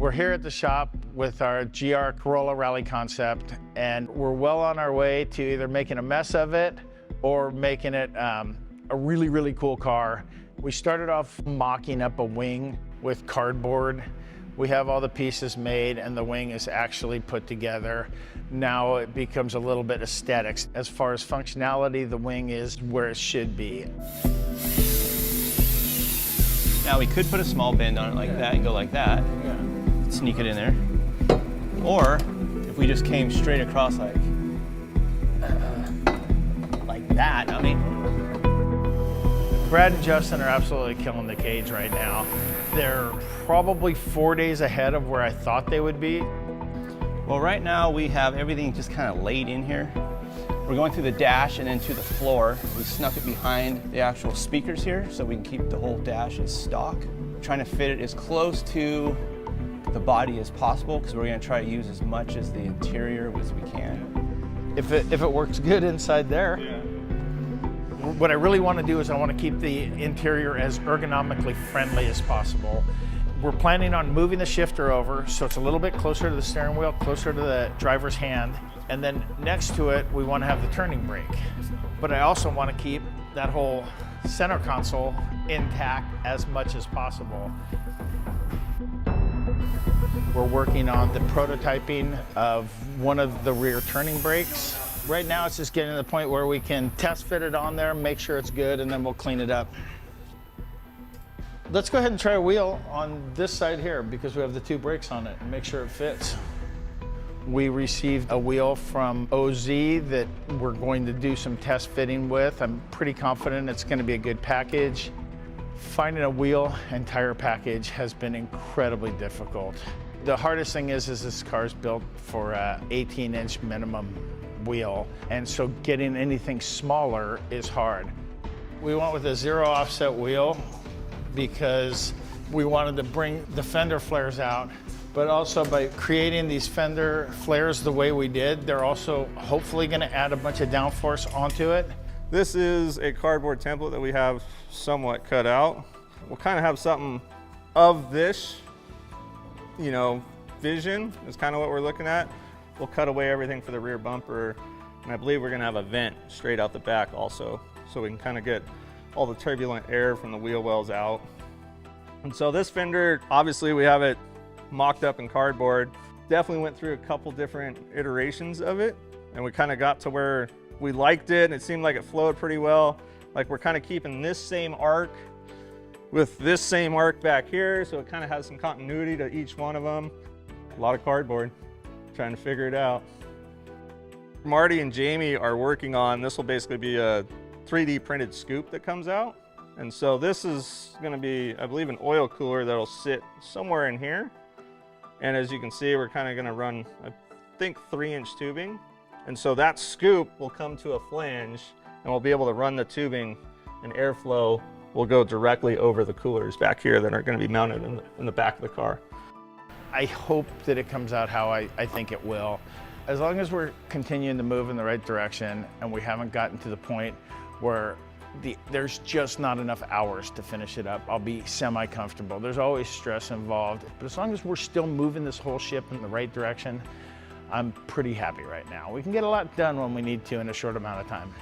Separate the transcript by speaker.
Speaker 1: We're here at the shop with our GR Corolla Rally Concept, and we're well on our way to either making a mess of it or making it a really, really cool car. We started off mocking up a wing with cardboard. We have all the pieces made and the wing is actually put together. Now it becomes a little bit aesthetics. As far as functionality, the wing is where it should be.
Speaker 2: Now we could put a small bend on it like that and go like that.
Speaker 1: Yeah.
Speaker 2: Sneak it in there. Or if we just came straight across like that, I mean.
Speaker 1: Brad and Justin are absolutely killing the cage right now. They're probably 4 days ahead of where I thought they would be.
Speaker 2: Well, right now we have everything just kind of laid in here. We're going through the dash and then to the floor. We snuck it behind the actual speakers here so we can keep the whole dash in stock. We're trying to fit it as close to the body as possible because we're going to try to use as much as the interior as we can.
Speaker 1: If it works good inside there. Yeah. What I really want to do is I want to keep the interior as ergonomically friendly as possible. We're planning on moving the shifter over so it's a little bit closer to the steering wheel, closer to the driver's hand. And then next to it, we want to have the turning brake. But I also want to keep that whole center console intact as much as possible. We're working on the prototyping of one of the rear turning brakes. Right now, it's just getting to the point where we can test fit it on there, make sure it's good, and then we'll clean it up. Let's go ahead and try a wheel on this side here because we have the two brakes on it and make sure it fits. We received a wheel from OZ that we're going to do some test fitting with. I'm pretty confident it's going to be a good package. Finding a wheel and tire package has been incredibly difficult. The hardest thing is this car is built for an 18-inch minimum wheel, and so getting anything smaller is hard. We went with a zero offset wheel because we wanted to bring the fender flares out, but also by creating these fender flares the way we did, they're also hopefully going to add a bunch of downforce onto it.
Speaker 3: This is a cardboard template that we have somewhat cut out. We'll kind of have something of this, you know, vision is kind of what we're looking at. We'll cut away everything for the rear bumper, and I believe we're going to have a vent straight out the back also, so we can kind of get all the turbulent air from the wheel wells out. And so this fender, obviously we have it mocked up in cardboard. Definitely went through a couple different iterations of it, and we kind of got to where we liked it, and it seemed like it flowed pretty well. Like we're kind of keeping this same arc with this same arc back here, so it kind of has some continuity to each one of them. A lot of cardboard. Trying to figure it out. Marty and Jamie are working on, this will basically be a 3D printed scoop that comes out. And so this is going to be, I believe, an oil cooler that'll sit somewhere in here. And as you can see, we're kind of going to run, I think, 3-inch tubing. And so that scoop will come to a flange and we'll be able to run the tubing, and airflow will go directly over the coolers back here that are going to be mounted in the back of the car.
Speaker 1: I hope that it comes out how I think it will. As long as we're continuing to move in the right direction and we haven't gotten to the point where there's just not enough hours to finish it up, I'll be semi-comfortable. There's always stress involved, but as long as we're still moving this whole ship in the right direction, I'm pretty happy right now. We can get a lot done when we need to in a short amount of time.